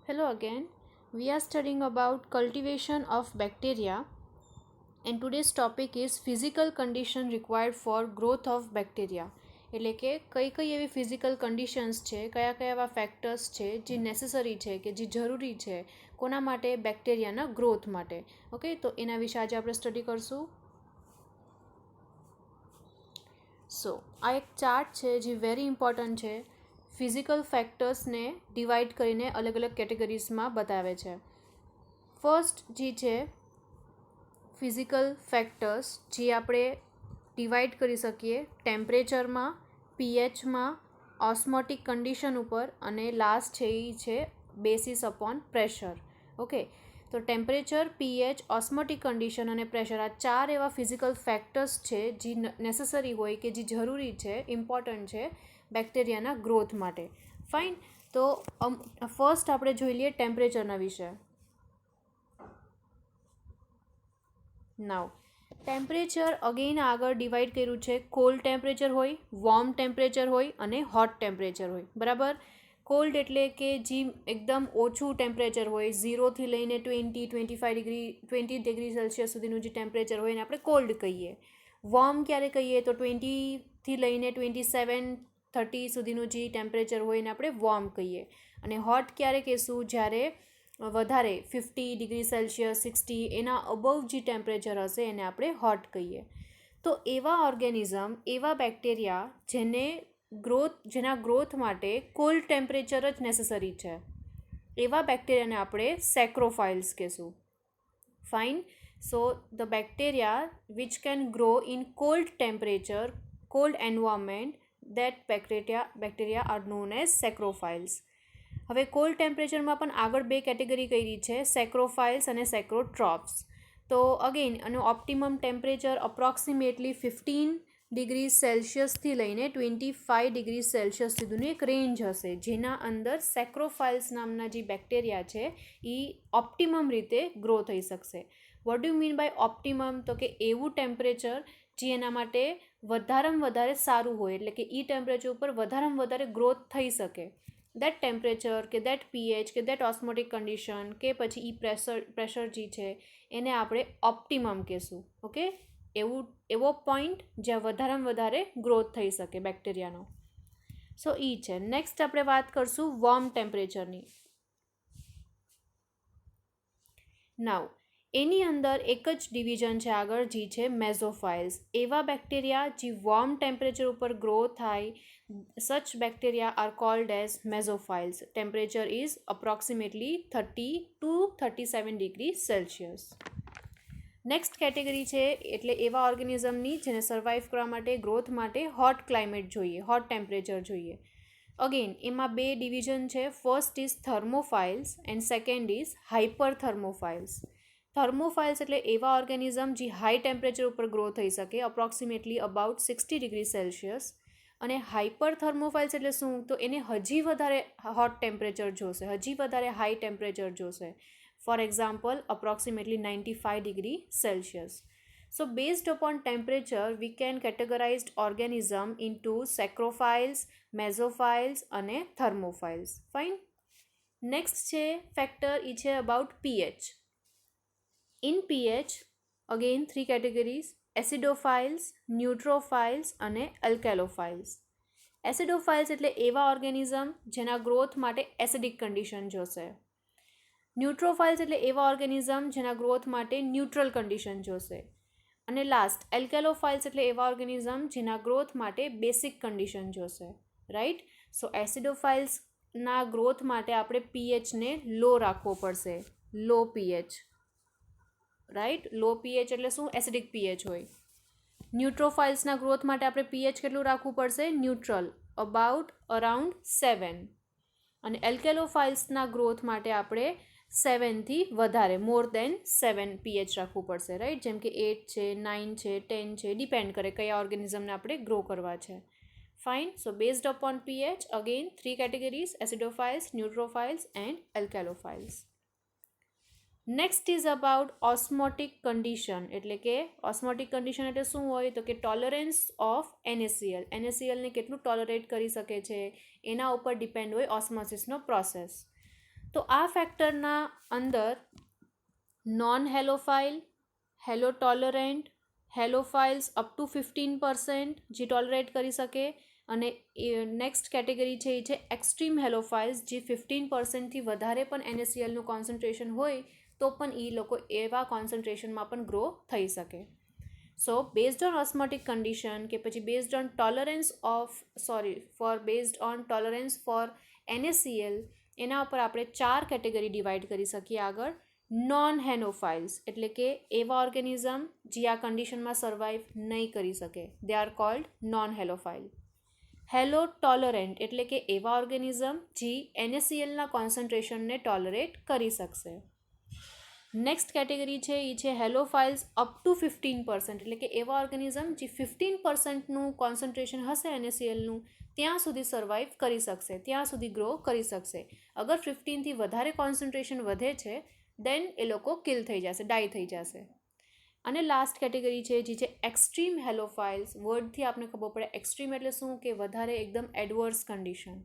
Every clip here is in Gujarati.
Hello again. We are studying about cultivation of bacteria and today's topic is physical condition required for growth of bacteria. એટલે કે કઈ એવી ફિઝિકલ કન્ડિશન્સ છે, કયા એવા ફેક્ટર્સ છે જે નેસેસરી છે કે જે જરૂરી છે કોના માટે બેક્ટેરિયાના ગ્રોથ માટે. ઓકે, તો એના વિશે આજે આપણે સ્ટડી કરશું. સો આ એક ચાર્ટ છે જે વેરી ઇમ્પોર્ટન્ટ છે. ફિઝિકલ ફેક્ટર્સને ડિવાઈડ કરીને અલગ અલગ કેટેગરીઝમાં બતાવે છે. ફર્સ્ટ જે છે ફિઝિકલ ફેક્ટર્સ જે આપણે ડિવાઈડ કરી શકીએ ટેમ્પરેચરમાં, પીએચમાં, ઓસ્મોટિક કન્ડિશન ઉપર અને લાસ્ટ છે એ છે બેસિસ અપોન પ્રેશર. ઓકે, તો ટેમ્પરેચર, પીએચ, ઓસ્મોટિક કન્ડિશન અને પ્રેશર આ ચાર એવા ફિઝિકલ ફેક્ટર્સ છે જે નેસેસરી હોય કે જે જરૂરી છે, ઇમ્પોર્ટન્ટ છે બેક્ટેરિયાના ગ્રોથ માટે. ફાઇન, તો ફર્સ્ટ આપણે જોઈ લઈએ ટેમ્પરેચરના વિશે. નાવ ટેમ્પરેચર અગેન આગળ ડિવાઈડ કર્યું છે. કોલ્ડ ટેમ્પરેચર હોય, વોર્મ ટેમ્પરેચર હોય અને હોટ ટેમ્પરેચર હોય. બરાબર, કોલ્ડ એટલે કે જે એકદમ ઓછું ટેમ્પરેચર હોય, 0થી લઈને 20-25 સેલ્સિયસ સુધીનું જે ટેમ્પરેચર હોય એને આપણે કોલ્ડ કહીએ. વોર્મ ક્યારે કહીએ તો 20થી લઈને 27-30 સુધીનું જે ટેમ્પરેચર હોય એને આપણે વોર્મ કહીએ. અને હોટ ક્યારે કહીશું જ્યારે વધારે 50 ડિગ્રી સેલ્સિયસ, 60 એના અબવ જે ટેમ્પરેચર હશે એને આપણે હોટ કહીએ. તો એવા ઓર્ગેનિઝમ, એવા બેક્ટેરિયા જેના ગ્રોથ માટે કોલ્ડ ટેમ્પરેચર જ નેસેસરી છે, એવા બેક્ટેરિયાને આપણે સેક્રોફાઇલ્સ કહીશું. Fine, so the bacteria which can grow in cold temperature, cold environment, that bacteria are known as સેક્રોફાઇલ્સ. હવે કોલ્ડ ટેમ્પરેચરમાં પણ આગળ બે કેટેગરી કરી છે, સેક્રોફાઇલ્સ અને સેક્રોટ્રોપ્સ. તો અગેન આનું ઓપ્ટિમમ ટેમ્પરેચર અપ્રોક્સિમેટલી 15 ડિગ્રી સેલ્સિયસથી લઈને 25 ડિગ્રી સેલ્સિયસ સુધીનું એક રેન્જ હશે જેના અંદર સેક્રોફાઇલ્સ નામના જે બેક્ટેરિયા છે એ ઓપ્ટિમમ રીતે ગ્રો થઈ શકશે. What do mean by optimum? તો કે એવું ટેમ્પરેચર જે એના માટે વધારેમાં વધારે સારું હોય, એટલે કે એ ટેમ્પરેચર ઉપર વધારેમાં વધારે ગ્રોથ થઈ શકે. દેટ ટેમ્પરેચર કે દેટ પીએચ કે દેટ ઓસ્મોટિક કન્ડિશન કે પછી એ પ્રેશર જે છે એને આપણે ઓપ્ટિમમ કહીશું. ઓકે, એવો પોઈન્ટ જ્યાં વધારેમાં વધારે ગ્રોથ થઈ શકે બેક્ટેરિયાનો. સો એ છે. નેક્સ્ટ આપણે વાત કરશું વોર્મ ટેમ્પરેચરની. નાવ એની અંદર એક જ ડિવિઝન છે આગળ જે છે મેઝોફાઇલ્સ. એવા બેક્ટેરિયા જે વોર્મ ટેમ્પરેચર ઉપર ગ્રો થાય, such bacteria are called as mesophiles. Temperature is approximately 30 to 37 degree Celsius. Next category છે એટલે એવા ઓર્ગેનિઝમની જેને સર્વાઈવ કરવા માટે, ગ્રોથ માટે હોટ ક્લાઇમેટ જોઈએ, હોટ ટેમ્પરેચર જોઈએ. અગેન એમાં બે ડિવિઝન છે. First is thermophiles and second is hyper thermophiles. Thermophiles એટલે એવા ઓર્ગેનિઝમ જે હાઈ ટેમ્પરેચર ઉપર ગ્રો થઈ શકે, અપ્રોક્સિમેટલી અબાઉટ 60 ડિગ્રી સેલ્સિયસ. અને હાઇપર થર્મોફાઇલ્સ એટલે શું? તો એને હજી વધારે હોટ ટેમ્પરેચર જોશે, હજી વધારે હાઈ ટેમ્પરેચર જોશે. For example approximately 95 degree Celsius. So based upon temperature we can categorised organism into psychrophiles, mesophiles અને થર્મોફાઇલ્સ. ફાઇન. નેક્સ્ટ છે ફેક્ટર એ છે about pH. In pH again 3 categories: acidophiles, neutrophiles અને એલ્કેલોફાઇલ્સ. એસિડોફાઇલ્સ એટલે એવા ઓર્ગેનિઝમ જેના ગ્રોથ માટે એસિડિક કન્ડિશન જોશે. ન્યુટ્રોફાઇલ્સ એટલે એવા ઓર્ગેનિઝમ જેના ગ્રોથ માટે ન્યુટ્રલ કન્ડિશન જોશે. અને લાસ્ટ એલ્કેલોફાઇલ્સ એટલે એવા ઓર્ગેનિઝમ જેના ગ્રોથ માટે બેસિક કન્ડિશન જોશે. રાઈટ? સો એસિડોફાઇલ્સના ગ્રોથ માટે આપણે પીએચને લો રાખવો પડશે, લો પીએચ. રાઈટ? લો પીએચ એટલે શું? એસિડિક પીએચ હોય. ન્યુટ્રોફાઇલ્સના ગ્રોથ માટે આપણે પીએચ કેટલું રાખવું પડશે? Neutral, around 7. અને એલ્કેલોફાઇલ્સના ગ્રોથ માટે આપણે 7થી વધારે, મોર દેન 7 પીએચ રાખવું પડશે. રાઈટ? જેમ કે 8 છે, 9 છે, 10 છે, ડિપેન્ડ કરે કયા ઓર્ગેનિઝમને આપણે ગ્રો કરવા છે. Fine. So based upon pH again 3 categories: acidophiles, neutrophiles and alkalophiles. Next is about osmotic condition. એટલે કે ઓસ્મોટિક કન્ડિશન એટલે શું હોય? તો કે ટોલરન્સ ઓફ NaCl. NaClને કેટલું ટોલરેટ કરી શકે છે એના ઉપર ડિપેન્ડ હોય ઓસ્મોસિસનો પ્રોસેસ. તો આ ફેક્ટરના અંદર non halophile, halo tolerant, halophiles up to 15% જે ટોલરેટ કરી શકે, અને નેક્સ્ટ કેટેગરી છે એ છે એક્સ્ટ્રીમ હેલોફાઇલ્સ, જે 15%થી વધારે પણ NaClનું કોન્સન્ટ્રેશન હોય તો પણ એ લોકો એવા કોન્સન્ટ્રેશનમાં પણ ગ્રો થઈ શકે. So based on osmotic condition કે પછી based on tolerance for NaCl, એના ઉપર આપણે 4 કેટેગરી ડિવાઈડ કરી શકીએ આગળ. નોન હેનોફાઇલ્સ એટલે કે એવા ઓર્ગેનિઝમ જે આ કન્ડિશનમાં સર્વાઈવ નહીં કરી શકે, they are called non halophile. Halo tolerant એટલે કે એવા ઓર્ગેનિઝમ જે NaClના કોન્સન્ટ્રેશનને ટોલરેટ કરી શકશે. નેક્સ્ટ કેટેગરી છે એ છે હેલોફાઇલ્સ અપ ટુ 15%, એટલે કે એવા ઓર્ગેનિઝમ જે 15%નું કોન્સન્ટ્રેશન હશે NaClનું ત્યાં સુધી સર્વાઈવ કરી શકશે, ત્યાં સુધી ગ્રો કરી શકશે. અગર 15થી વધારે કોન્સન્ટ્રેશન વધે છે દેન એ લોકો કિલ થઈ જશે, ડાઈ થઈ જશે. અને લાસ્ટ કેટેગરી છે જે છે એક્સ્ટ્રીમ હેલોફાઇલ્સ. વર્ડથી આપણે ખબર પડે એક્સ્ટ્રીમ એટલે શું, કે વધારે એકદમ એડવર્સ કન્ડિશન.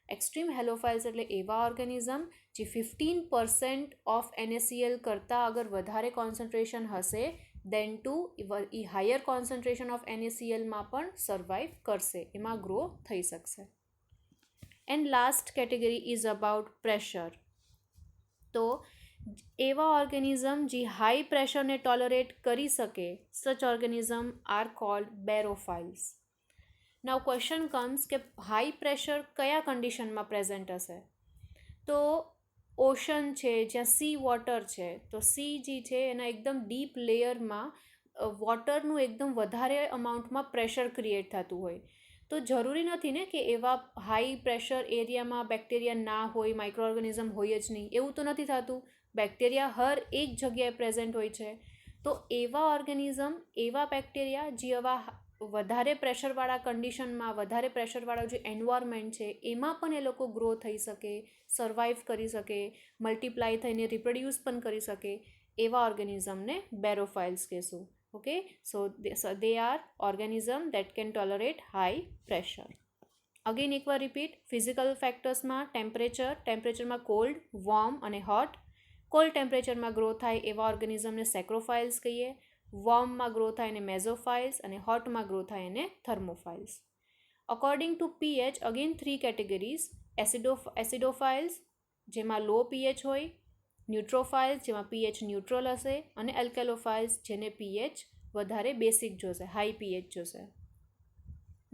એક્સ્ટ્રીમ હેલોફાઇલ્સ એટલે એવા ઓર્ગેનિઝમ જે 15% ઓફ NaCl કરતાં અગર વધારે કોન્સન્ટ્રેશન હશે then to a higher concentration of NaClમાં પણ સર્વાઈવ કરશે, એમાં ગ્રો થઈ શકશે. And last category is about pressure. તો એવા ઓર્ગેનિઝમ જે હાઈ પ્રેશરને ટોલરેટ કરી શકે, સચ ઓર્ગેનિઝમ આર કોલ્ડ બેરોફાઇલ્સ. નાઉ ક્વેશ્ચન કમ્સ કે હાઈ પ્રેશર કયા કન્ડિશનમાં પ્રેઝન્ટ હશે? તો ઓશન છે, જ્યાં સી વોટર છે, તો સી જે છે એના એકદમ ડીપ લેયરમાં વોટરનું એકદમ વધારે અમાઉન્ટમાં પ્રેશર ક્રિએટ થતું હોય. તો જરૂરી નથી ને કે એવા હાઈ પ્રેશર એરિયામાં બેક્ટેરિયા ના હોય, માઇક્રો ઓર્ગેનિઝમ હોય જ નહીં, એવું તો નથી થતું. બેક્ટેરિયા હર એક જગ્યાએ પ્રેઝન્ટ હોય છે. તો એવા ઓર્ગેનિઝમ, એવા બેક્ટેરિયા જે આવા વધારે પ્રેશરવાળા કન્ડિશનમાં, વધારે પ્રેશરવાળો જે એન્વાયરમેન્ટ છે એમાં પણ એ લોકો ગ્રો થઈ શકે, સર્વાઈવ કરી શકે, મલ્ટીપ્લાય થઈને રિપ્રોડ્યુસ પણ કરી શકે, એવા ઓર્ગેનિઝમને બેરોફાઇલ્સ કહેશું. Okay, so they are organism that can tolerate high pressure. Again એકવાર રિપીટ, ફિઝિકલ ફેક્ટર્સમાં ટેમ્પરેચરમાં કોલ્ડ, વોર્મ અને હોટ. કોલ્ડ ટેમ્પરેચરમાં ગ્રો થાય એવા ઓર્ગેનિઝમને સેક્રોફાઇલ્સ કહીએ, વોર્મમાં ગ્રો થાય એને મેઝોફાઇલ્સ, અને હોટમાં ગ્રો થાય એને thermophiles. According to pH, again 3 categories. Acidophiles જેમાં લો pH હોય, ન્યુટ્રોફાઇલ્સ જેમાં pH ન્યુટ્રલ હશે, અને એલ્કેલોફાઇલ્સ જેને pH વધારે બેસિક જોશે, હાઈ pH જોશે.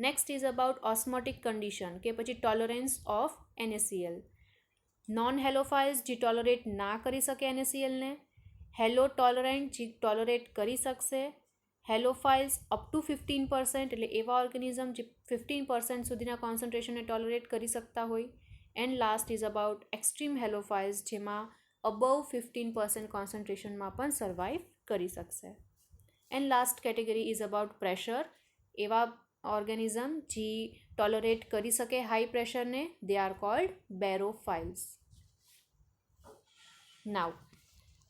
Next is about osmotic condition કે પછી ટોલરન્સ ઓફ NaCl. નોન હેલોફાઇલ્સ જે ટોલરેટ ના કરી શકે NaClને, હેલો ટોલરન્ટ જે ટોલરેટ કરી શકશે, હેલોફાઇલ્સ અપ ટુ 15% એટલે એવા ઓર્ગેનિઝમ જે 15% સુધીના કોન્સન્ટ્રેશનને ટોલરેટ કરી શકતા હોય. And last is about extreme halophiles જેમાં અબવ 15% કોન્સન્ટ્રેશનમાં પણ સર્વાઈવ કરી શકશે. And last category is about pressure. એવા ઓર્ગેનિઝમ જે ટોલરેટ કરી શકે હાઈ પ્રેશરને, they are called barophiles. Now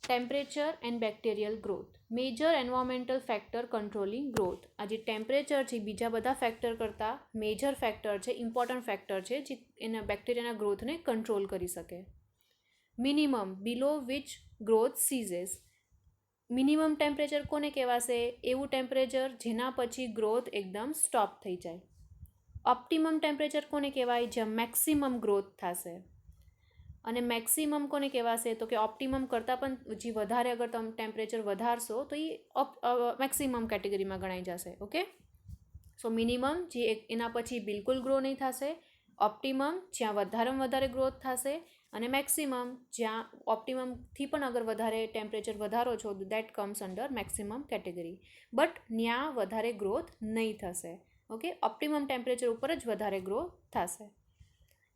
temperature and bacterial growth. Major environmental factor controlling growth. આ જે ટેમ્પરેચર છે બીજા બધા ફેક્ટર કરતાં મેજર ફેક્ટર છે, ઇમ્પોર્ટન્ટ ફેક્ટર છે જે એના બેક્ટેરિયાના ગ્રોથને કંટ્રોલ કરી શકે. Minimum below which growth સીઝેસ. Minimum temperature કોને કહેવાશે? એવું ટેમ્પરેચર જેના પછી ગ્રોથ એકદમ સ્ટોપ થઈ જાય. ઓપ્ટિમમ ટેમ્પરેચર કોને કહેવાય? જ્યાં મેક્સિમમ ગ્રોથ થશે. અને મેક્સિમમ કોને કહેવાશે? તો કે ઓપ્ટિમમ કરતાં પણ જે વધારે અગર તમે ટેમ્પરેચર વધારશો તો એ મેક્સિમમ કેટેગરીમાં ગણાઈ જશે. ઓકે, સો મિનિમમ જે એના પછી બિલકુલ ગ્રો નહીં થશે, ઓપ્ટિમમ જ્યાં વધારેમાં વધારે ગ્રોથ થશે, અને મેક્સિમમ જ્યાં ઓપ્ટિમમથી પણ અગર વધારે ટેમ્પરેચર વધારો છો that comes under maximum category, but ત્યાં વધારે ગ્રોથ નહીં થશે. ઓકે, ઓપ્ટિમમ ટેમ્પરેચર ઉપર જ વધારે ગ્રો થશે.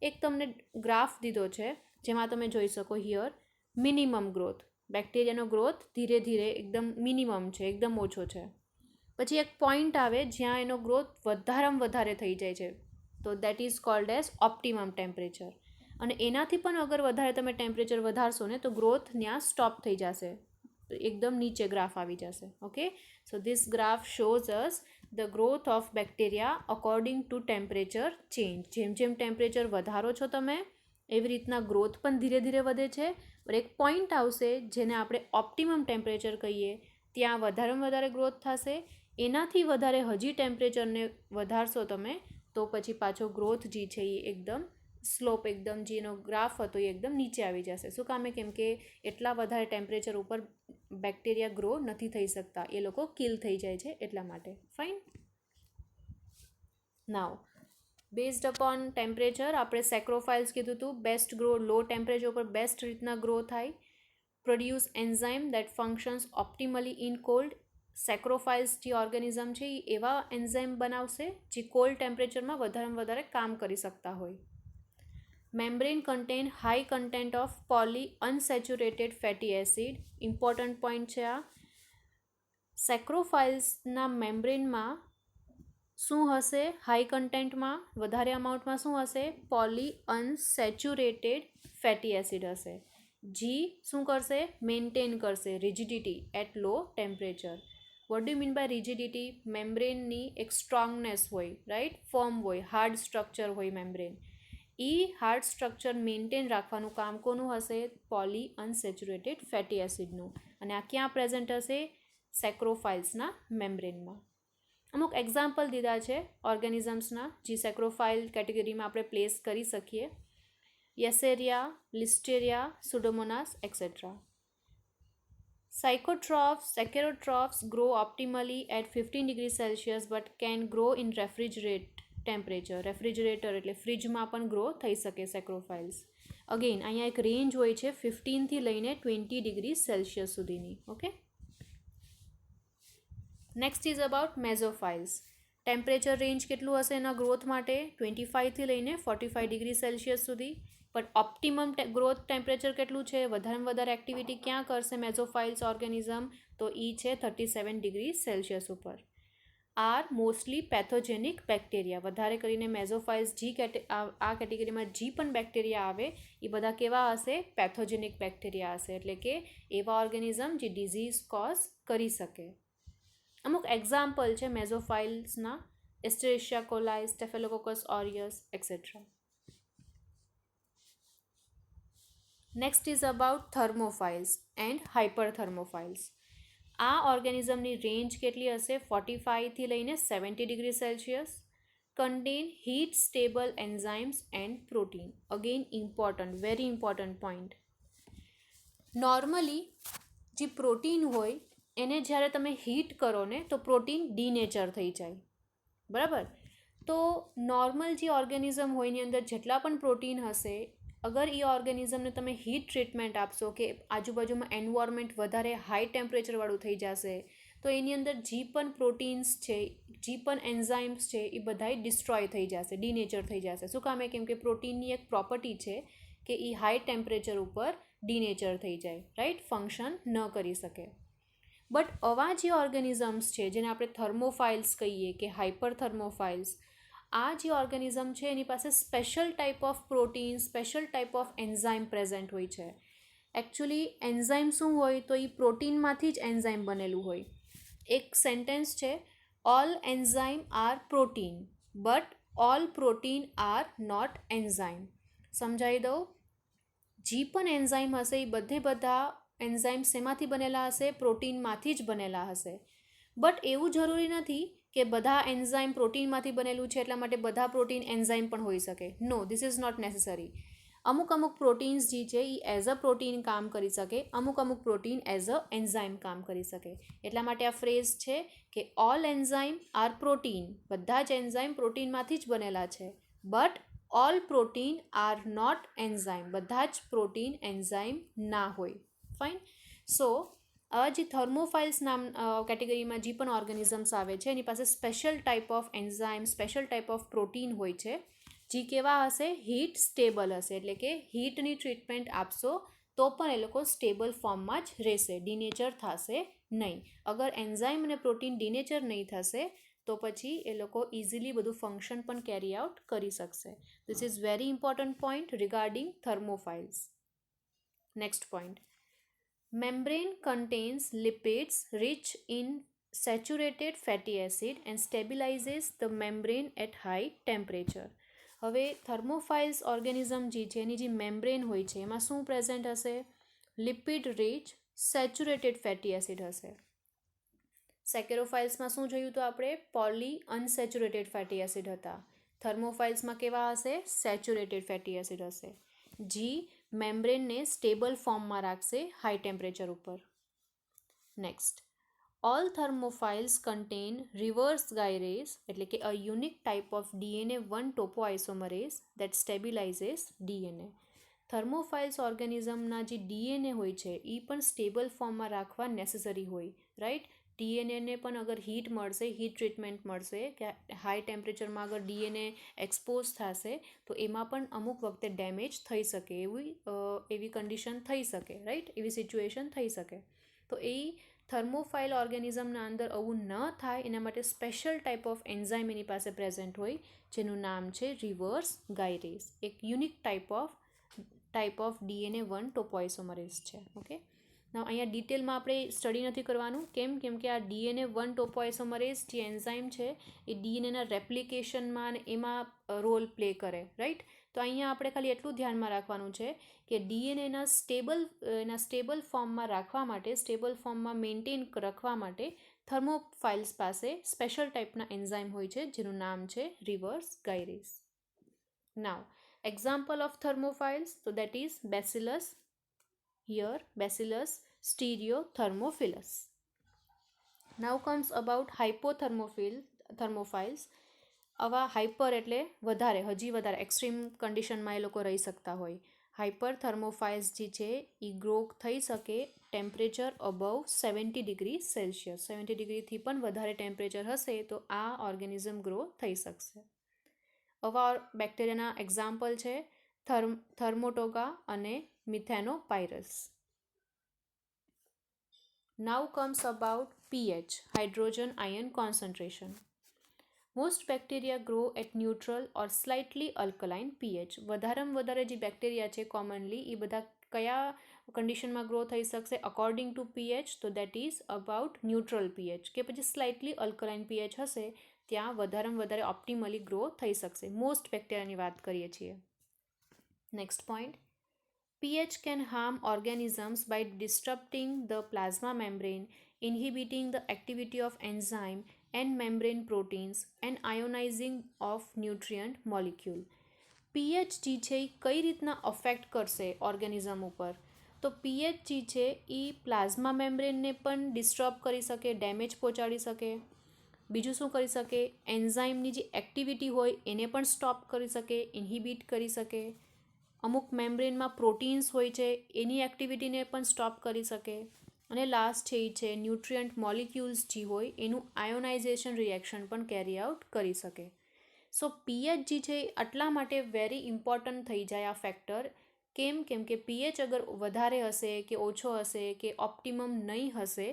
એક તમને ગ્રાફ દીધો છે જેમાં તમે જોઈ શકો હિયર મિનિમમ ગ્રોથ. બેક્ટેરિયાનો ગ્રોથ ધીરે ધીરે એકદમ મિનિમમ છે, એકદમ ઓછો છે. પછી એક પોઈન્ટ આવે જ્યાં એનો ગ્રોથ વધારેમાં વધારે થઈ જાય છે, તો that is called as optimum temperature. અને એનાથી પણ અગર વધારે તમે ટેમ્પરેચર વધારશો ને તો ગ્રોથ ત્યાં સ્ટોપ થઈ જશે, એકદમ નીચે ગ્રાફ આવી જશે. Okay, so this graph shows us the growth of bacteria according to temperature change. જેમ જેમ ટેમ્પરેચર વધારો છો તમે એવી રીતના ગ્રોથ પણ ધીરે ધીરે વધે છે. પણ એક પોઈન્ટ આવશે જેને આપણે ઓપ્ટિમમ ટેમ્પરેચર કહીએ, ત્યાં વધારેમાં વધારે ગ્રોથ થશે. એનાથી વધારે હજી ટેમ્પરેચરને વધારશો તમે તો પછી પાછો ગ્રોથ જે છે એ એકદમ સ્લોપ, એકદમ જેનો ગ્રાફ હતો એ એકદમ નીચે આવી જશે. શું કામે? કેમ કે એટલા વધારે ટેમ્પરેચર ઉપર બેક્ટેરિયા ગ્રો નથી થઈ શકતા, એ લોકો કિલ થઈ જાય છે એટલા માટે. Fine. Now based upon temperature આપણે સેક્રોફાઇલ્સ કીધું હતું, બેસ્ટ ગ્રો લો ટેમ્પરેચર ઉપર બેસ્ટ રીતના ગ્રો થાય. Produce enzyme that functions optimally in cold. Psychrophiles જે ઓર્ગેનિઝમ છે એ એવા એન્ઝાઇમ બનાવશે જે કોલ્ડ ટેમ્પરેચરમાં વધારેમાં વધારે કામ કરી શકતા હોય. Membrane contain high content of poly unsaturated fatty acid. Important point છે આ. સેક્રોફાઇલ્સના મેમ્બ્રેનમાં શું હશે? હાઈ કન્ટેન્ટમાં, વધારે અમાઉન્ટમાં શું હશે? પોલી અનસેચ્યુરેટેડ ફેટી એસિડ હશે. જી શું કરશે? મેન્ટેન કરશે rigidity at low temperature. What do mean by rigidity? મેમ્બ્રેનની એક સ્ટ્રોંગનેસ હોય, રાઈટ, ફર્મ હોય, હાર્ડ સ્ટ્રક્ચર હોય મેમ્બ્રેન. હાર્ડ સ્ટ્રક્ચર મેન્ટેન રાખવાનું કામ કોનું હશે? પોલી અનસેચ્યુરેટેડ ફેટી એસિડનું. અને આ ક્યાં પ્રેઝન્ટ હશે? સેક્રોફાઇલ્સના મેમ્બ્રેનમાં. અમુક એક્ઝામ્પલ દીધા છે ઓર્ગેનિઝમ્સના જે સેક્રોફાઇલ કેટેગરીમાં આપણે પ્લેસ કરી શકીએ. યેસેરિયા, Listeria, Pseudomonas etcetera. Saccharotrophes grow optimally at 15 degrees Celsius but can grow in refrigerate temperature. Refrigerator એટલે ફ્રીજમાં પણ ગ્રો થઈ શકે સેક્રોફાઇલ્સ. અગેન અહીંયા એક રેન્જ હોય છે 15થી લઈને 20 ડિગ્રી સેલ્સિયસ સુધીની. Okay. Next is about mesophiles. Temperature range કેટલું હશે એના ગ્રોથ માટે? 25થી લઈને 45 ડિગ્રી સેલ્સિયસ સુધી. પણ ઓપ્ટિમમ ગ્રોથ ટેમ્પરેચર કેટલું છે? વધારેમાં વધારે એક્ટિવિટી ક્યાં કરશે મેઝોફાઇલ્સ ઓર્ગેનિઝમ? તો છે 37 ડિગ્રી સેલ્સિયસ ઉપર. Are mostly pathogenic bacteria. વધારે કરીને મેઝોફાઇલ્સ આ કેટેગરીમાં જે પણ બેક્ટેરિયા આવે એ બધા કેવા હશે? પેથોજેનિક બેક્ટેરિયા હશે, એટલે કે એવા ઓર્ગેનિઝમ જે ડિઝીઝ કોઝ કરી શકે. અમુક એક્ઝામ્પલ છે મેઝોફાઇલ્સના: Escherichia coli, Staphylococcus aureus etcetera. Next is about thermophiles and hyperthermophiles. આ ઓર્ગેનિઝમની રેન્જ કેટલી હશે? 45થી લઈને 70 degree Celsius. Contain heat stable enzymes and protein. Again important, very important point. Normally જે પ્રોટીન હોય એને જ્યારે તમે હીટ કરો ને તો પ્રોટીન ડીનેચર થઈ જાય, બરાબર? તો નોર્મલ જે ઓર્ગેનિઝમ હોય એની અંદર જેટલા પણ પ્રોટીન હશે, અગર એ ઓર્ગેનિઝમને તમે હીટ ટ્રીટમેન્ટ આપશો કે આજુબાજુમાં એન્વાયરમેન્ટ વધારે હાઈ ટેમ્પરેચરવાળું થઈ જશે તો એની અંદર જે પણ પ્રોટીન્સ છે, જે પણ એન્ઝાઇમ્સ છે એ બધાય ડિસ્ટ્રોય થઈ જશે, ડીનેચર થઈ જશે. શું કામે? કેમ કે પ્રોટીનની એક પ્રોપર્ટી છે કે એ હાઈ ટેમ્પરેચર ઉપર ડીનેચર થઈ જાય, રાઈટ, ફંક્શન ન કરી શકે. બટ આવા જે ઓર્ગેનિઝમ્સ છે જેને આપણે થર્મોફાઇલ્સ કહીએ કે હાઇપરથર્મોફાઇલ્સ, આ જે ઓર્ગેનિઝમ છે એની પાસે special type of protein, special type of enzyme present હોય છે. એકચ્યુઅલી એન્ઝાઇમ શું હોય? તો એ પ્રોટીનમાંથી જ એન્ઝાઇમ બનેલું હોય. એક સેન્ટેન્સ છે: all enzyme are protein but all protein are not enzyme. સમજાવી દઉં. જે પણ એન્ઝાઇમ હશે એ બધા એન્ઝાઇમ શેમાંથી બનેલા હશે? પ્રોટીનમાંથી જ બનેલા હશે. બટ એવું જરૂરી નથી કે બધા એન્ઝાઇમ પ્રોટીનમાંથી બનેલું છે એટલા માટે બધા પ્રોટીન એન્ઝાઇમ પણ હોઈ શકે. નો, ધીસ ઇઝ નોટ નેસેસરી. અમુક પ્રોટીન્સ જે છે એ એઝ અ પ્રોટીન કામ કરી શકે, અમુક પ્રોટીન એઝ અ એન્ઝાઇમ કામ કરી શકે. એટલા માટે આ ફ્રેઝ છે કે ઓલ એન્ઝાઇમ આર પ્રોટીન. બધા જ એન્ઝાઇમ પ્રોટીનમાંથી જ બનેલા છે. But all protein are not enzyme. બધા જ પ્રોટીન એન્ઝાઇમ ના હોય. ફાઇન. સો જે થર્મોફાઇલ્સ કેટેગરીમાં જે પણ ઓર્ગેનિઝમ્સ આવે છે એની પાસે special type of enzyme, special type of protein હોય છે જે કેવા હશે? હીટ સ્ટેબલ હશે. એટલે કે હીટની ટ્રીટમેન્ટ આપશો તો પણ એ લોકો સ્ટેબલ ફોર્મમાં જ રહેશે, ડીનેચર થશે નહીં. અગર એન્ઝાઇમ અને પ્રોટીન ડીનેચર નહીં થશે તો પછી એ લોકો ઇઝીલી બધું ફંક્શન પણ કેરી આઉટ કરી શકશે. This is very important point regarding thermophiles. Next point: membrane contains lipids rich in saturated fatty acid and stabilizes the membrane at high temperature. હવે થર્મોફાઇલ્સ ઓર્ગેનિઝમ જે છે એની જે મેમ્બ્રેન હોય છે એમાં શું પ્રેઝન્ટ હશે? Lipid rich saturated fatty acid હશે. સેકેરોફાઇલ્સમાં શું જોયું તો આપણે? પોલી અનસેચ્યુરેટેડ ફેટી એસિડ હતા. થર્મોફાઇલ્સમાં કેવા હશે? સેચ્યુરેટેડ ફેટી એસિડ હશે. જી મેમ્બ્રેનને સ્ટેબલ ફોર્મમાં રાખશે હાઈ ટેમ્પરેચર ઉપર. Next, all thermophiles contain reverse gyrase એટલે કે a unique type of DNA 1 topoisomerase that stabilises DNA. Thermophiles ઓર્ગેનિઝમના જે DNA હોય છે એ પણ સ્ટેબલ ફોર્મમાં રાખવા નેસેસરી હોય, રાઈટ? ડીએનએને પણ અગર હીટ મળશે, હીટ ટ્રીટમેન્ટ મળશે કે હાઈ ટેમ્પરેચરમાં અગર ડીએનએ એક્સપોઝ થશે તો એમાં પણ અમુક વખતે ડેમેજ થઈ શકે, એવી કન્ડિશન થઈ શકે, રાઈટ? એવી સિચ્યુએશન થઈ શકે. તો એ થર્મોફાઇલ ઓર્ગેનિઝમના અંદર આવું ન થાય એના માટે સ્પેશિયલ ટાઈપ ઓફ એન્ઝાઇમ એની પાસે પ્રેઝન્ટ હોય જેનું નામ છે રિવર્સ ગાયરેઝ. એક યુનિક ટાઈપ ઓફ DNA 1 ટોપોઆઇસોમરેઝ છે. ઓકે, અહીંયા ડિટેલમાં આપણે સ્ટડી નથી કરવાનું. કેમ કે આ DNA 1 ટોપોઆઇસોમરેઝ જે એન્ઝાઇમ છે એ ડીએનએના રેપ્લિકેશનમાં અને એમાં રોલ પ્લે કરે, રાઈટ? તો અહીંયા આપણે ખાલી એટલું ધ્યાનમાં રાખવાનું છે કે ડીએનએના સ્ટેબલ ફોર્મમાં રાખવા માટે, સ્ટેબલ ફોર્મમાં મેન્ટેન રાખવા માટે થર્મોફાઇલ્સ પાસે સ્પેશિયલ ટાઈપના એન્ઝાઇમ હોય છે જેનું નામ છે reverse gyrase. Now example of thermophiles, so that is bacillus, here bacillus stereothermophilus. Now comes about thermophiles. આવા હાઇપર એટલે વધારે, હજી વધારે એક્સ્ટ્રીમ કન્ડિશનમાં એ લોકો રહી શકતા હોય. હાઇપર થર્મોફાઇલ્સ જે છે એ ગ્રો થઈ શકે ટેમ્પરેચર અબવ 70 ડિગ્રી સેલ્સિયસ. 70 ડિગ્રીથી પણ વધારે ટેમ્પરેચર હશે તો આ ઓર્ગેનિઝમ ગ્રો થઈ શકશે. આવા બેક્ટેરિયાના એક્ઝામ્પલ છે થર્મોટોગા અને મિથેનોપાયરસ. Now comes about pH, hydrogen ion concentration. Most bacteria grow at neutral or slightly alkaline pH. વધારેમાં વધારે જે બેક્ટેરિયા છે કોમનલી એ બધા કયા કન્ડિશનમાં ગ્રો થઈ શકશે અકોર્ડિંગ ટુ પીએચ? તો that is about neutral pH કે પછી સ્લાઇટલી અલ્કલાઇન પીએચ હશે ત્યાં વધારેમાં વધારે ઓપ્ટિમલી ગ્રો થઈ શકશે. મોસ્ટ બેક્ટેરિયાની વાત કરીએ છીએ. Next point, pH can harm organisms by disrupting the plasma membrane, inhibiting the activity of enzyme and membrane proteins and ionizing of nutrient molecule. pH જે છે એ કઈ રીતના અફેક્ટ કરશે ઓર્ગેનિઝમ ઉપર? તો pH જે છે એ પ્લાઝમા મેમ્બ્રેનને પણ ડિસ્ટર્બ કરી શકે, ડેમેજ પહોંચાડી શકે. બીજું શું કરી શકે? એન્ઝાઇમની જે એક્ટિવિટી હોય એને પણ સ્ટોપ કરી શકે, ઇન્હિબિટ કરી શકે. અમુક મેમ્બ્રેનમાં પ્રોટીન્સ હોય છે એની એક્ટિવિટીને પણ સ્ટોપ કરી શકે. અને લાસ્ટ છે એ છે ન્યુટ્રિયન્ટ મોલિક્યુલ્સ જે હોય એનું આયોનાઇઝેશન રિએક્શન પણ કેરી આઉટ કરી શકે. સો પીએચ જે છે આટલા માટે વેરી ઇમ્પોર્ટન્ટ થઈ જાય આ ફેક્ટર. કેમ કે પીએચ અગર વધારે હશે કે ઓછો હશે કે ઓપ્ટિમમ નહીં હશે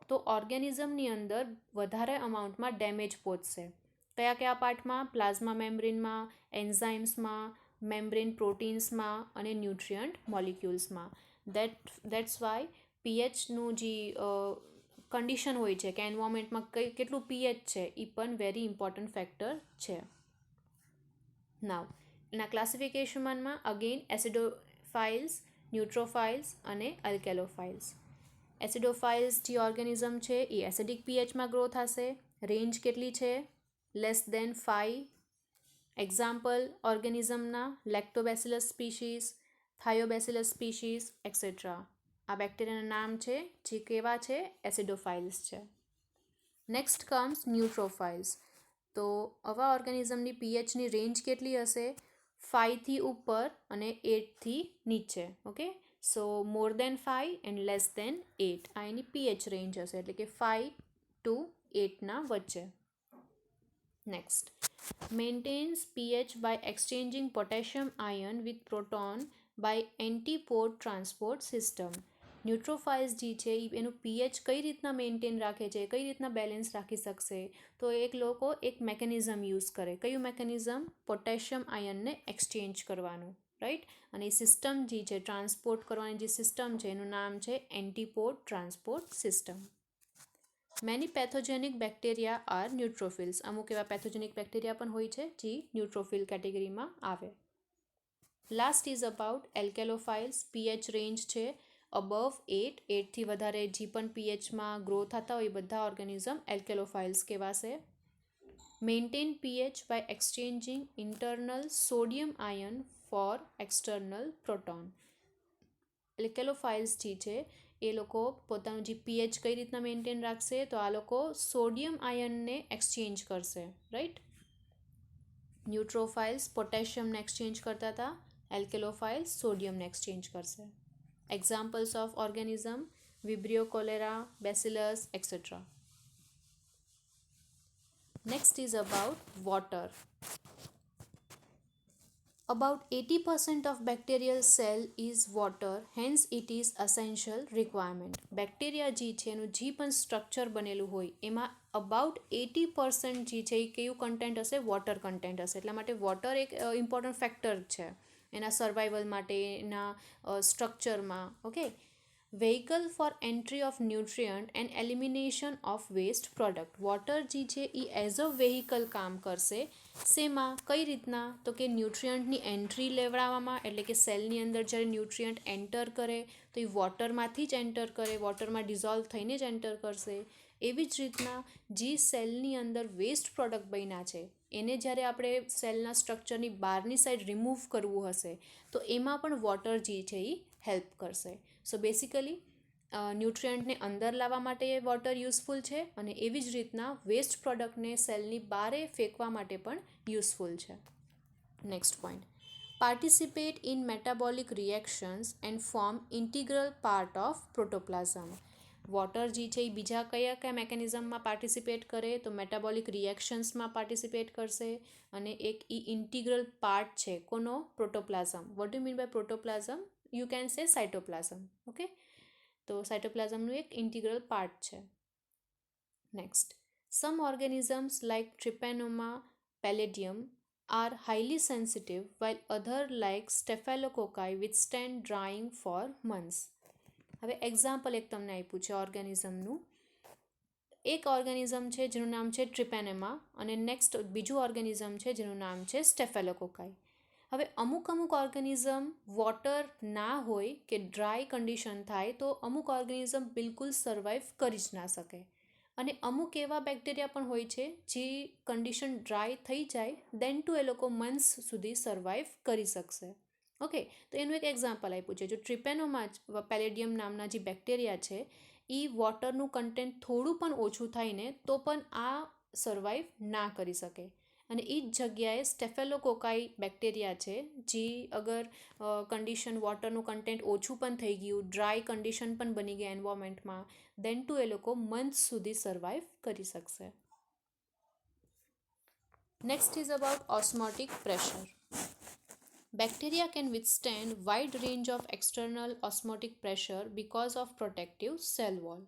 તો ઓર્ગેનિઝમની અંદર વધારે અમાઉન્ટમાં ડેમેજ પહોંચશે. કયા પાર્ટમાં? પ્લાઝમા મેમ્બ્રેનમાં, એન્ઝાઇમ્સમાં, મેમ્બ્રેન પ્રોટીન્સમાં અને ન્યુટ્રિયન્ટ મોલિક્યુલ્સમાં. દેટ્સ વાય પીએચનું જે કન્ડિશન હોય છે કે એન્વાયરમેન્ટમાં કેટલું પીએચ છે એ પણ વેરી ઇમ્પોર્ટન્ટ ફેક્ટર છે. નાવ એના ક્લાસિફિકેશનમાં અગેન એસિડોફાઇલ્સ, ન્યુટ્રોફાઇલ્સ અને અલ્કેલોફાઇલ્સ. એસિડોફાઇલ્સ જે ઓર્ગેનિઝમ છે એ એસિડિક પીએચમાં ગ્રો થશે. રેન્જ કેટલી છે? Less than 5. એક્ઝામ્પલ ઓર્ગેનિઝમના Lactobacillus species, Thiobacillus species etcetera. આ બેક્ટેરિયાના નામ છે જે કેવા છે? એસિડોફાઇલ્સ છે. Next comes neutrophiles. તો આવા ઓર્ગેનિઝમની પીએચની રેન્જ કેટલી હશે? 5થી ઉપર અને 8થી નીચે. Okay, so more than 5 and less than 8 આ એની પીએચ રેન્જ હશે, એટલે કે 5 to 8ના વચ્ચે. Next, maintains pH by exchanging potassium ion with proton by antipode transport system. ન્યુટ્રોફાઇલ્સ જે છે એનું પીએચ કઈ રીતના મેન્ટેન રાખે છે, કઈ રીતના બેલેન્સ રાખી શકશે? તો લોકો એક મેકેનિઝમ યુઝ કરે. કયું મેકેનિઝમ? પોટેશિયમ આયનને એક્સચેન્જ કરવાનું, રાઈટ? અને એ સિસ્ટમ જે છે ટ્રાન્સપોર્ટ કરવાની જે સિસ્ટમ છે એનું નામ છે antiport transport system. Many pathogenic bacteria are neutrophils. અમુક એવા પેથોજેનિક બેક્ટેરિયા પણ હોય છે જે ન્યુટ્રોફિલ કેટેગરીમાં આવે. Last is about alkalophiles. PH range છે અબવ 8, 8થી વધારે જે પણ પીએચમાં ગ્રો થતા હોય એ બધા ઓર્ગેનિઝમ એલ્કેલોફાઇલ્સ કહેવાશે. Maintain pH by exchanging internal sodium ion for external proton. Alkalophiles જે છે એ લોકો પોતાનું જે પીએચ કઈ રીતના મેન્ટેન રાખશે, તો આ લોકો સોડિયમ આયનને એક્સચેન્જ કરશે, રાઈટ. ન્યુટ્રોફાઇલ્સ પોટેશિયમને એક્સચેન્જ કરતા હતા, એલ્કેલોફાઇલ્સ સોડિયમને એક્સચેન્જ કરશે. Examples of organism: Vibrio cholerae, Bacillus, etcetera. Next is about water. About 80% of bacterial cell is water, hence it is essential requirement. Bacteria જે છે એનું જે પણ સ્ટ્રક્ચર બનેલું હોય એમાં અબાઉટ 80% જે છે એ કયું કન્ટેન્ટ હશે? વોટર કન્ટેન્ટ હશે. એટલા માટે વોટર એક ઇમ્પોર્ટન્ટ ફેક્ટર છે એના સર્વાઈવલ માટે, એના સ્ટ્રક્ચરમાં. Okay. Vehicle for entry of nutrient and elimination of waste product. Water જે છે એ એઝ અ વેહિકલ કામ કરશે. શેમાં? કઈ રીતના? તો કે ન્યુટ્રિયન્ટની એન્ટ્રી લેવડાવવામાં, એટલે કે સેલની અંદર જ્યારે ન્યુટ્રિયન્ટ એન્ટર કરે તો એ વોટરમાંથી જ એન્ટર કરે, વોટરમાં ડિઝોલ્વ થઈને જ એન્ટર કરશે. એવી જ રીતના જે સેલની અંદર વેસ્ટ પ્રોડક્ટ બન્યા છે એને જ્યારે આપણે સેલના સ્ટ્રક્ચરની બહારની સાઈડ રિમૂવ કરવું હશે તો એમાં પણ વોટર જે છે એ હેલ્પ કરશે. સો બેસિકલી ન્યુટ્રિયન્ટને અંદર લાવવા માટે વોટર યુઝફુલ છે અને એવી જ રીતના વેસ્ટ પ્રોડક્ટને સેલની બહારે ફેંકવા માટે પણ યુઝફુલ છે. Next point: participate in metabolic reactions and form integral part of protoplasm. Water જે છે એ બીજા કયા કયા મેકેનિઝમમાં પાર્ટિસિપેટ કરે? તો મેટાબોલિક રિએક્શન્સમાં પાર્ટિસિપેટ કરશે અને એક ઇન્ટિગ્રલ પાર્ટ છે કોનો? Protoplasm. What do mean by protoplasm? You can say cytoplasm. Okay. તો સાઇટોપ્લાઝમનું એક ઇન્ટિગ્રલ પાર્ટ છે. Next: some organisms like Treponema pallidum are highly sensitive while other like staphylococcus withstand drying for months. હવે એક્ઝામ્પલ એક તમને આપ્યું છે ઓર્ગેનિઝમનું. એક ઓર્ગેનિઝમ છે જેનું નામ છે ટ્રિપેનેમા અને નેક્સ્ટ બીજું ઓર્ગેનિઝમ છે જેનું નામ છે સ્ટેફેલોકોકાઈ. હવે અમુક ઓર્ગેનિઝમ વોટર ના હોય કે ડ્રાય કન્ડિશન થાય તો અમુક ઓર્ગેનિઝમ બિલકુલ સર્વાઈવ કરી જ ના શકે. અને અમુક એવા બેક્ટેરિયા પણ હોય છે જે કન્ડિશન ડ્રાય થઈ જાય દેન ટુ એ લોકો મંથ્સ સુધી સર્વાઈવ કરી શકશે. ઓકે. તો એનું એક એક્ઝામ્પલ આપ્યું છે. જો ટ્રિપેનોમા પેલેડિયમ નામના જે બેક્ટેરિયા છે એ વોટરનું કન્ટેન્ટ થોડું પણ ઓછું થાય ને તો પણ આ સર્વાઈવ ના કરી શકે. અને એ જ જગ્યાએ સ્ટેફેલોકોકાઈ બેક્ટેરિયા છે જે અગર કન્ડિશન વોટરનું કન્ટેન્ટ ઓછું પણ થઈ ગયું, ડ્રાય કન્ડિશન પણ બની ગયા એન્વાયરમેન્ટમાં, દેન ટુ એ લોકો મંથ સુધી સર્વાઈવ કરી શકશે. Next is about osmotic pressure. Bacteria can withstand wide range of external osmotic pressure because of protective cell wall.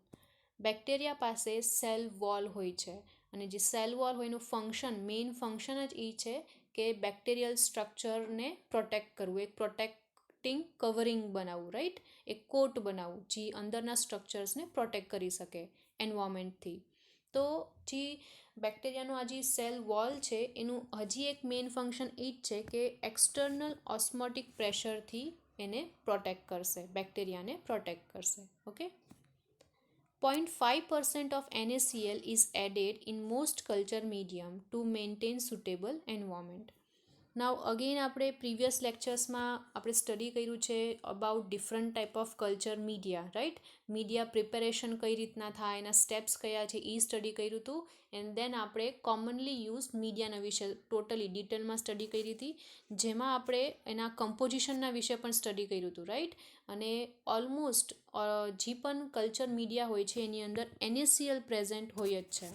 Bacteria પાસે સેલ વોલ હોય છે અને જે સેલ વોલ હોય એનું ફંક્શન, મેઇન ફંક્શન જ એ છે કે બેક્ટેરિયલ સ્ટ્રક્ચરને પ્રોટેક્ટ કરવું, એક પ્રોટેક્ટિંગ કવરિંગ બનાવવું, રાઈટ, એક કોટ બનાવવું જે અંદરના સ્ટ્રક્ચર્સને પ્રોટેક્ટ કરી શકે એન્વાયરમેન્ટથી. તો જે બેક્ટેરિયાનો આ જે સેલ વોલ છે એનું હજી એક મેઇન ફંક્શન એ જ છે કે એક્સટર્નલ ઓસ્મોટિક પ્રેશરથી એને પ્રોટેક્ટ કરશે, બેક્ટેરિયાને પ્રોટેક્ટ કરશે. Okay. 0.5% of NaCl is added in most culture medium to maintain suitable environment. Now again આપણે પ્રીવિયસ લેક્ચર્સમાં આપણે સ્ટડી કર્યું છે about different type of culture media, right. Media preparation કઈ રીતના થાય, એના સ્ટેપ્સ કયા છે એ સ્ટડી કર્યું હતું. એન્ડ દેન આપણે કોમનલી યુઝ મીડિયાના વિશે ટોટલી ડિટેલમાં સ્ટડી કરી હતી, જેમાં આપણે એના કમ્પોઝિશનના વિશે પણ સ્ટડી કર્યું હતું, રાઈટ. અને ઓલમોસ્ટ જે પણ કલ્ચર મીડિયા હોય છે એની અંદર NaCl પ્રેઝન્ટ હોય જ છે.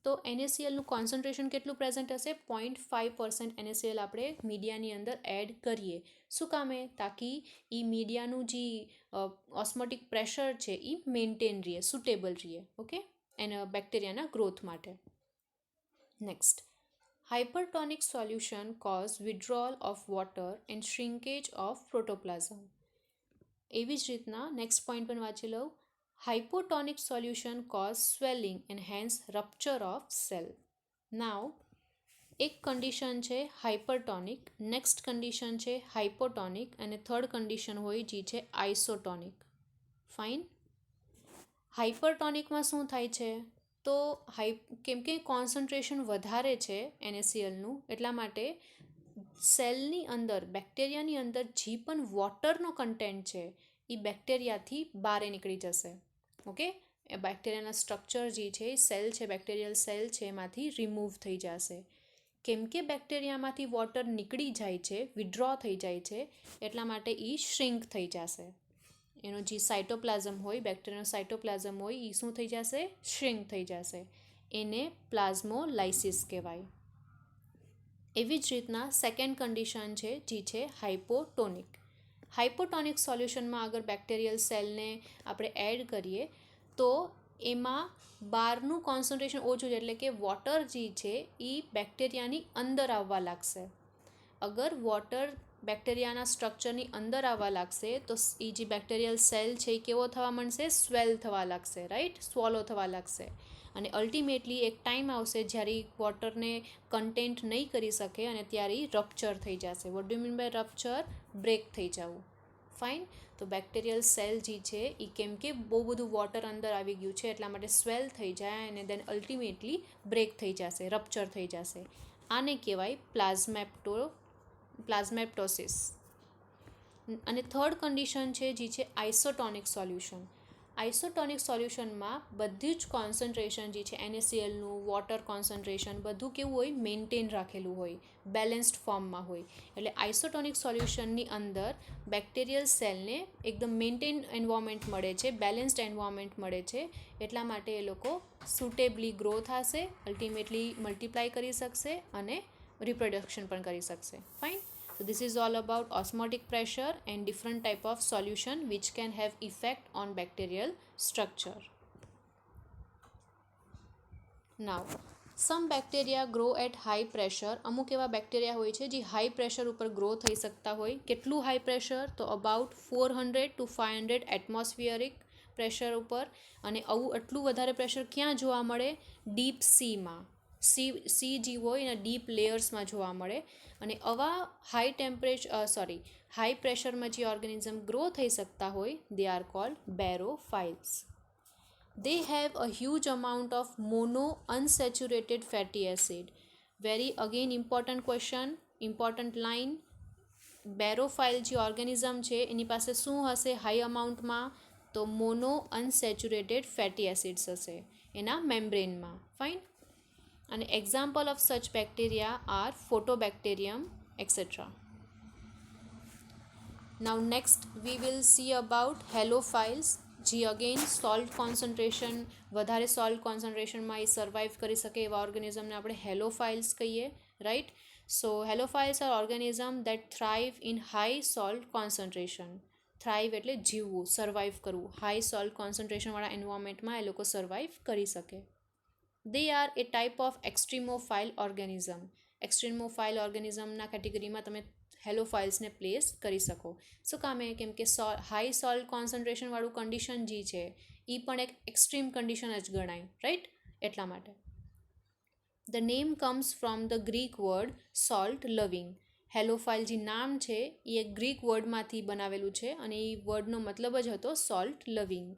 તો NaClનું કોન્સન્ટ્રેશન કેટલું પ્રેઝન્ટ હશે? 0.5% NaCl આપણે મીડિયાની અંદર એડ કરીએ. શું કામે? તાકી એ મીડિયાનું જે ઓસ્મોટિક પ્રેશર છે એ મેન્ટેન રહે, સુટેબલ રહે. ઓકે. એના બેક્ટેરિયાના ગ્રોથ માટે. Next: hypertonic solution cause withdrawal of water and shrinkage of protoplasm. એવી જ રીતના નેક્સ્ટ પોઈન્ટ પણ વાંચી લઉં. Hypotonic solution cause swelling and hence rupture of cell. Now, એક કન્ડિશન છે હાઇપરટોનિક, નેક્સ્ટ કન્ડિશન છે હાઇપોટોનિક અને થર્ડ કન્ડિશન હોય જે છે આઇસોટોનિક. ફાઇન. હાઇપરટોનિકમાં શું થાય છે? તો કેમ કે કોન્સન્ટ્રેશન વધારે છે NaClનું, એટલા માટે સેલની અંદર, બેક્ટેરિયાની અંદર જે પણ વોટરનો કન્ટેન્ટ છે એ બેક્ટેરિયાથી બહાર નીકળી જશે. ઓકે, એ બેક્ટેરિયાના સ્ટ્રક્ચર જે છે, સેલ છે, બેક્ટેરિયલ સેલ છે, એમાંથી રિમૂવ થઈ જશે. કેમ કે બેક્ટેરિયામાંથી વોટર નીકળી જાય છે, વિડ્રો થઈ જાય છે, એટલા માટે એ શ્રિંક થઈ જશે. એનો જે સાઇટોપ્લાઝમ હોય, બેક્ટેરિયાનો સાઇટોપ્લાઝમ હોય, એ શું થઈ જશે? શ્રિંક થઈ જશે. એને પ્લાઝ્મોલાઇસિસ કહેવાય. એવી જ રીતના સેકન્ડ કન્ડિશન છે જે છે હાઇપોટોનિક. હાઇપોટોનિક સોલ્યુશનમાં અગર બેક્ટેરિયલ સેલને આપણે એડ કરીએ તો એમાં બહારનું કોન્સન્ટ્રેશન ઓછું છે, એટલે કે વોટર જે છે એ બેક્ટેરિયાની અંદર આવવા લાગશે. અગર વોટર બેક્ટેરિયાના સ્ટ્રક્ચરની અંદર આવવા લાગશે તો એ જે બેક્ટેરિયલ સેલ છે એ કેવો થવા માંડશે? સ્વેલ થવા લાગશે, રાઈટ? સ્વોલો થવા લાગશે. અને અલ્ટિમેટલી એક ટાઈમ આવશે જ્યારે વોટરને કન્ટેન્ટ નહીં કરી શકે અને ત્યારે રપ્ચર થઈ જશે. What do mean by rupture? Break થઈ જવું. ફાઇન. તો બેક્ટેરિયલ સેલ જે છે એ કેમ કે બહુ બધું વોટર અંદર આવી ગયું છે એટલા માટે સ્વેલ થઈ જાય અને દેન અલ્ટિમેટલી બ્રેક થઈ જશે, રપ્ચર થઈ જશે. આને કહેવાય પ્લાઝ્મેપ્ટોસિસ. અને થર્ડ કન્ડિશન છે જે છે આઇસોટોનિક સોલ્યુશન. આઇસોટોનિક સોલ્યુશનમાં બધી જ કોન્સન્ટ્રેશન જે છે NaClનું, વોટર કોન્સન્ટ્રેશન બધું કેવું હોય? મેન્ટેન રાખેલું હોય, બેલેન્સ્ડ ફોર્મમાં હોય. એટલે આઇસોટોનિક સોલ્યુશનની અંદર બેક્ટેરિયલ સેલને એકદમ મેન્ટેન એન્વાયરમેન્ટ મળે છે, બેલેન્સ્ડ એન્વાયરમેન્ટ મળે છે. એટલા માટે એ લોકો સુટેબલી ગ્રો થશે, અલ્ટિમેટલી મલ્ટીપ્લાય કરી શકશે અને રિપ્રોડક્શન પણ કરી શકશે. Fine. So this is all about osmotic pressure and different type of solution which can have effect on bacterial structure. Now, some bacteria grow at high pressure. અમુક એવા બેક્ટેરિયા હોય છે જે હાઈ પ્રેશર ઉપર ગ્રો થઈ શકતા હોય. કેટલું હાઈ પ્રેશર? તો અબાઉટ 400 to 500 એટમોસ્ફિયરિક પ્રેશર ઉપર. અને આટલું વધારે પ્રેશર ક્યાં જોવા મળે? ડીપ સીમાં. સી જે હોય એના ડીપ લેયર્સમાં જોવા મળે. અને આવા હાઈ પ્રેશરમાં જે ઓર્ગેનિઝમ ગ્રો થઈ શકતા હોય they are called barophiles. They have a huge amount of mono unsaturated fatty acid. Very again important question, important line. બેરોફાઇલ જે ઓર્ગેનિઝમ છે એની પાસે શું હશે હાઈ અમાઉન્ટમાં? તો મોનો અનસેચ્યુરેટેડ ફેટી એસિડ્સ હશે એના મેમ્બ્રેનમાં. ફાઇન. અને example of such bacteria are Photobacterium etcetera. Now next we will see about halophiles, જે અગેન સોલ્ટ કોન્સન્ટ્રેશન, વધારે સોલ્ટ કોન્સન્ટ્રેશનમાં એ સર્વાઈવ કરી શકે એવા ઓર્ગેનિઝમને આપણે હેલોફાઇલ્સ કહીએ, right? So halophiles are organism that thrive in high salt concentration. Thrive એટલે જીવવું, સર્વાઈવ કરવું. હાઈ સોલ્ટ કોન્સન્ટ્રેશનવાળા એન્વાયરમેન્ટમાં એ લોકો સર્વાઈવ કરી શકે. They are a type of extremophile organism. એક્સ્ટ્રીમોફાઇલ ઓર્ગેનિઝમના કેટેગરીમાં તમે હેલોફાઇલ્સને પ્લેસ કરી શકો. શું કામે? કેમ કે હાઈ સોલ્ટ કોન્સન્ટ્રેશનવાળું કન્ડિશન જે છે એ પણ એક એક્સ્ટ્રીમ કન્ડિશન જ ગણાય, રાઈટ? એટલા માટે. The name comes from the Greek word salt લવિંગ. હેલોફાઇલ જે નામ છે એ એક ગ્રીક વર્ડમાંથી બનાવેલું છે અને એ વર્ડનો મતલબ જ હતો સોલ્ટ લવિંગ.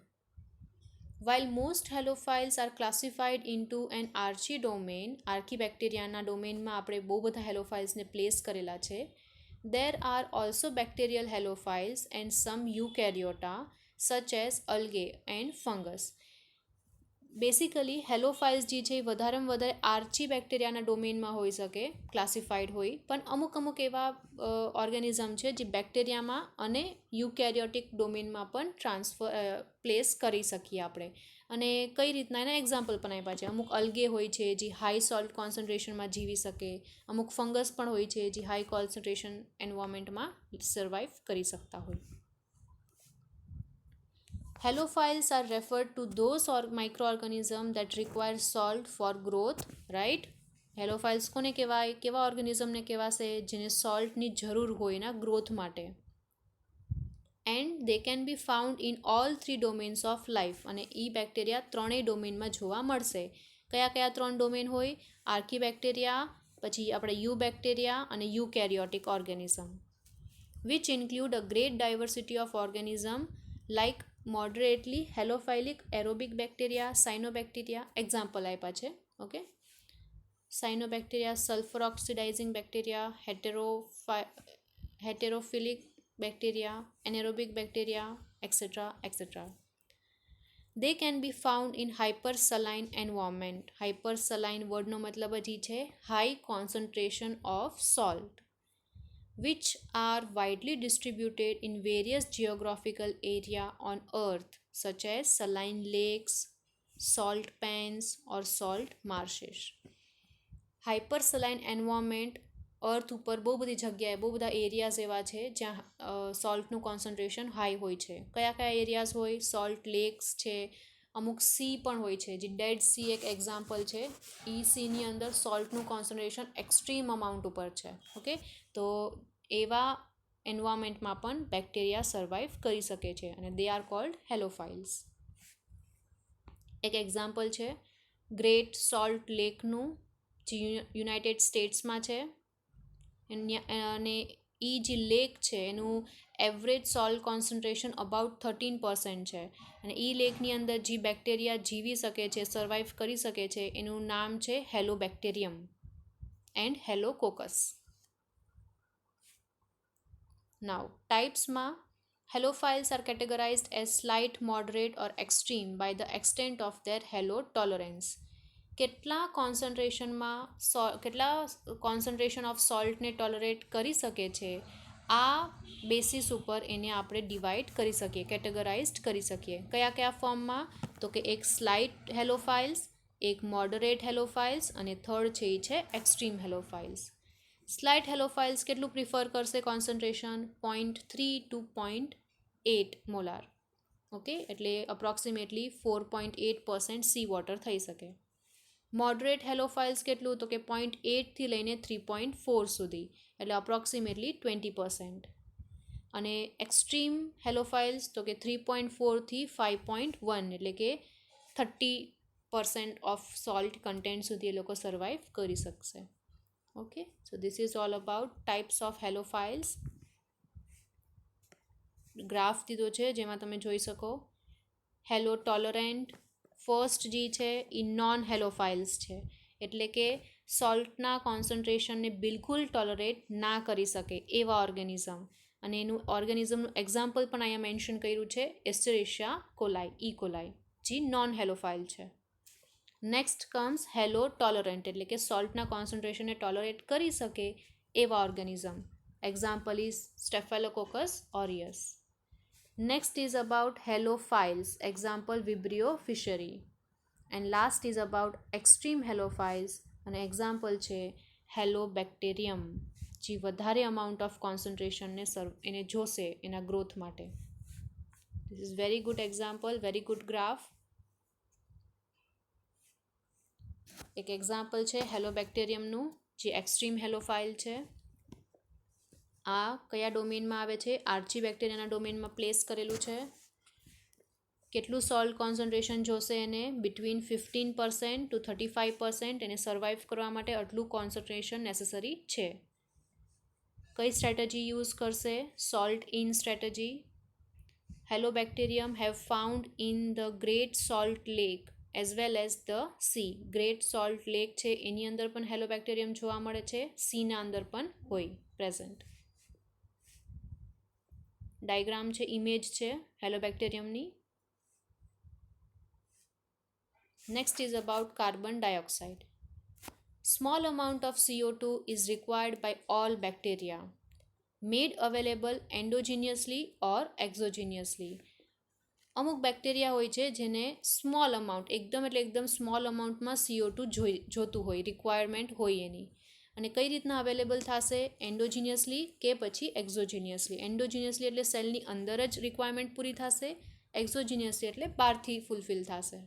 While most halophiles are classified into an archidomain, આર્કીબેક્ટેરિયાના ડોમેનમાં આપણે બહુ બધા હેલોફાઇલ્સને પ્લેસ કરેલા છે. There are also bacterial halophiles and some eukaryota such as algae and fungus. Basically halophiles જે છે એ વધારેમાં વધારે આર્ચી બેક્ટેરિયાના ડોમેનમાં હોઈ શકે, ક્લાસિફાઈડ હોય, પણ અમુક એવા ઓર્ગેનિઝમ છે જે બેક્ટેરિયામાં અને યુકેરિયોટિક ડોમેનમાં પણ પ્લેસ કરી શકીએ આપણે. અને કઈ રીતના એના એક્ઝામ્પલ પણ આપ્યા છે. અમુક અલ્ગે હોય છે જે હાઈ સોલ્ટ કોન્સન્ટ્રેશનમાં જીવી શકે, અમુક ફંગસ પણ હોય છે જે હાઈ કોન્સન્ટ્રેશન એન્વાયરમેન્ટમાં સર્વાઈવ કરી શકતા હોય. Halophiles are referred to those microorganisms that require salt for growth, right? હેલોફાઇલ્સ કોને કહેવાય? કેવા ઓર્ગેનિઝમને કહેવાશે? જેને સોલ્ટની જરૂર હોય એના ગ્રોથ માટે. And they can be found in all 3 domains of life. અને એ બેક્ટેરિયા ત્રણેય ડોમેનમાં જોવા મળશે. કયા કયા 3 ડોમેન હોય? આર્કી બેક્ટેરિયા, પછી આપણે યુ બેક્ટેરિયા અને eukaryotic organism, which include a great diversity of organism like moderately hellophilic aerobic bacteria, cyanobacteria. Example આપ્યા છે. Okay, cyanobacteria, sulfur oxidizing bacteria, heterophilic bacteria, anaerobic bacteria, etc. etc. They can be found in hypersaline environment. Hypersaline વર્ડનો મતલબ જ છે high concentration of salt, which are widely distributed in various geographical area on earth such as saline lakes, salt pans or salt marshes. Hypersaline environment earth ઉપર બહુ બધી જગ્યાએ બહુ બધા એરિયાઝ એવા છે જ્યાં સોલ્ટનું કોન્સન્ટ્રેશન હાઈ હોય છે. કયા કયા એરિયાઝ હોય? સોલ્ટ લેક્સ છે, અમુક સી પણ હોય છે, જે ડેડ સી એક એક્ઝામ્પલ છે. એ સીની અંદર સોલ્ટનું કોન્સન્ટ્રેશન એક્સ્ટ્રીમ અમાઉન્ટ ઉપર છે. ઓકે, તો એવા એન્વાયરમેન્ટમાં પણ બેક્ટેરિયા સર્વાઈવ કરી શકે છે અને દે આર કોલ્ડ હેલોફાઇલ્સ. એક એક્ઝામ્પલ છે ગ્રેટ સોલ્ટ લેકનું, જે યુનાઇટેડ સ્ટેટ્સમાં છે. અને એ જે લેક છે એનું એવરેજ સોલ્ટ કોન્સન્ટ્રેશન અબાઉટ 13% છે. અને એ લેકની અંદર જે બેક્ટેરિયા જીવી શકે છે, સર્વાઈવ કરી શકે છે, એનું નામ છે હેલોબેક્ટેરિયમ એન્ડ હેલોકોકસ. Now, typesમાં helophiles are categorized as slight, moderate or extreme by the extent of their halo tolerance. કેટલા કોન્સન્ટ્રેશન ઓફ સોલ્ટને ટોલરેટ કરી શકે છે, આ બેસિસ ઉપર એને આપણે ડિવાઈડ કરી શકીએ, કેટેગરાઇઝડ કરી શકીએ. કયા કયા ફોર્મમાં? તો કે એક સ્લાઇટ હેલોફાઇલ્સ, એક મોડરેટ હેલોફાઇલ્સ અને થર્ડ છે એ છે એક્સ્ટ્રીમ હેલોફાઇલ્સ. સ્લાઇટ હેલોફાઇલ્સ કેટલું પ્રિફર કરશે કોન્સન્ટ્રેશન? 0.3 to 0.8 molar. ઓકે, એટલે અપ્રોક્સિમેટલી 4.8% સી વોટર થઈ શકે. મોડરેટ હેલોફાઇલ્સ કેટલું? તો કે 0.8થી લઈને 3.4 સુધી, એટલે અપ્રોક્સિમેટલી 20%. અને એક્સ્ટ્રીમ હેલોફાઇલ્સ તો કે 3.4થી 5.1, એટલે કે 30% ઓફ સોલ્ટ કન્ટેન્ટ સુધી એ લોકો સર્વાઈવ કરી શકશે. Okay, so this is all about types of helophiles. Graph દીધો છે જેમાં તમે જોઈ શકો હેલો ટોલરન્ટ ફર્સ્ટ જે છે એ નોન હેલોફાઇલ્સ છે, એટલે કે સોલ્ટના કોન્સન્ટ્રેશનને બિલકુલ ટોલરેટ ના કરી શકે એવા ઓર્ગેનિઝમ. અને એનું ઓર્ગેનિઝમનું એક્ઝામ્પલ પણ અહીંયા મેન્શન કર્યું છે, એસ્ચેરિશિયા કોલાઈ, ઈ કોલાઈ, જે નોન હેલોફાઇલ છે. નેક્સ્ટ કમ્સ હેલો ટોલરન્ટ, એટલે કે સોલ્ટના કોન્સન્ટ્રેશનને ટોલરેટ કરી શકે એવા organism. Example is Staphylococcus aureus. Next is about halophiles, example Vibrio fischeri. And last is about extreme halophiles અને એક્ઝામ્પલ છે હેલોબેક્ટેરિયમ, જે વધારે અમાઉન્ટ ઓફ કોન્સન્ટ્રેશનને એને જોશે એના ગ્રોથ માટે. This is very good example, very good graph. એક એક્ઝામ્પલ છે હેલોબેક્ટેરિયમનું, જે એક્સ્ટ્રીમ હેલોફાઇલ છે. આ કયા ડોમેનમાં આવે છે? આર્ચી બેક્ટેરિયાના ડોમેનમાં પ્લેસ કરેલું છે. કેટલું સોલ્ટ કોન્સન્ટ્રેશન જોશે એને? Between 15% to 35%. એને સર્વાઈવ કરવા માટે આટલું કોન્સન્ટ્રેશન નેસેસરી છે. કઈ સ્ટ્રેટેજી યુઝ કરશે? Salt in strategy. Halobacterium have found in the Great Salt Lake as well as the sea. Great Salt Lake છે એની અંદર પણ હેલોબેક્ટેરિયમ જોવા મળે છે, સીના અંદર પણ હોય પ્રેઝન્ટ. ડાયગ્રામ છે, ઇમેજ છે હેલોબેક્ટેરિયમની. Next is about carbon dioxide. Small amount of CO2 is required by all bacteria, made available endogenously or exogenously. અમુક બેક્ટેરિયા હોય છે જેને સ્મોલ અમાઉન્ટ, એકદમ એટલે એકદમ સ્મોલ અમાઉન્ટમાં CO2 જોતું હોય, રિક્વાયરમેન્ટ હોય એની. અને કઈ રીતના અવેલેબલ થશે? એન્ડોજીનિયસલી કે પછી એક્ઝોજીનિયસલી. એન્ડોજીનિયસલી એટલે સેલની અંદર જ રિક્વાયરમેન્ટ પૂરી થશે, એક્ઝોજીનિયસલી એટલે બહારથી ફૂલફિલ થશે.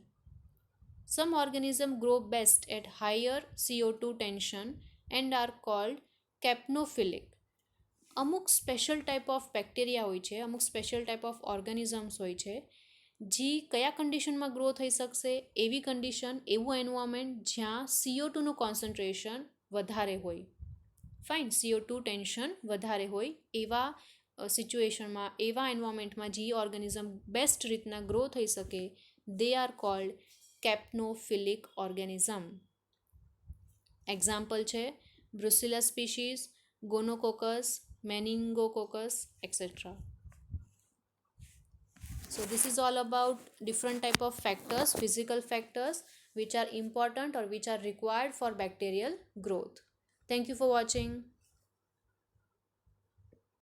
Some organism grow best at higher CO2 tension and are called capnophilic. અમુક સ્પેશિયલ ટાઈપ ઓફ બેક્ટેરિયા હોય છે, અમુક સ્પેશિયલ ટાઈપ ઓફ ઓર્ગેનિઝમ્સ હોય છે, જે કયા કન્ડિશનમાં ગ્રો થઈ શકશે? એવી કન્ડિશન, એવું એન્વાયરમેન્ટ જ્યાં CO2નું કોન્સન્ટ્રેશન વધારે હોય. ફાઇન, CO2 ટેન્શન વધારે હોય એવા સિચ્યુએશનમાં, એવા એન્વાયરમેન્ટમાં જે ઓર્ગેનિઝમ બેસ્ટ રીતના ગ્રો થઈ શકે, they are called capnophilic organism. Example છે Brucella species, gonococcus, meningococcus, etc. So this is all about different type of factors, physical factors, which are important or which are required for bacterial growth. Thank you for watching.